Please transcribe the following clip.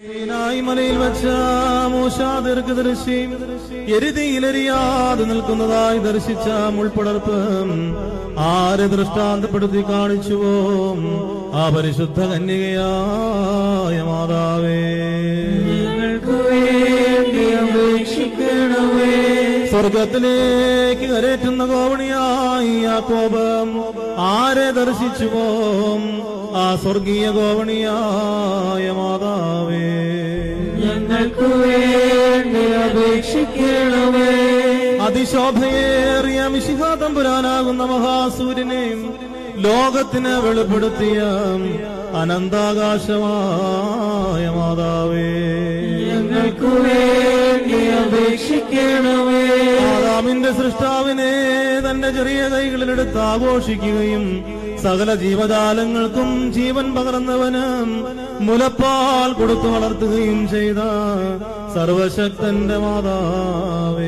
മലയിൽ വെച്ച മൂശാ ദീർഘദർശി എരുതിയിലെരിയാതെ നിൽക്കുന്നതായി ദർശിച്ച മുൾപ്പടർപ്പ് ആരെ ദൃഷ്ടാന്തപ്പെടുത്തി കാണിച്ചുവോ ആ പരിശുദ്ധ കന്യകയായ മാതാവേ, സ്വർഗത്തിലേക്ക് കരേറ്റുന്ന ഗോവണിയായി യാക്കോബ് ആരെ ദർശിച്ചുവോ ആ സ്വർഗീയ ഗോവണിയായ മാതാവേ, ഞങ്ങൾക്ക് വേണ്ടി അപേക്ഷിക്കണമേ. അതിശോഭയേറിയ മിശിഹാ തമ്പുരാനാകുന്ന മഹാസൂര്യനെയും ലോകത്തിന് വെളിപ്പെടുത്തിയ അനന്താകാശമായ മാതാവേ, ഞങ്ങൾക്ക് വേണ്ടി അപേക്ഷിക്കണമേ. ആദാമിന്റെ സൃഷ്ടാവിനെ തന്റെ ചെറിയ കൈകളിലെടുത്ത് ആഘോഷിക്കുകയും സകല ജീവജാലങ്ങൾക്കും ജീവൻ പകർന്നവന് മുലപ്പാൽ കൊടുത്തു വളർത്തുകയും ചെയ്ത സർവശക്തന്റെ മാതാവേ,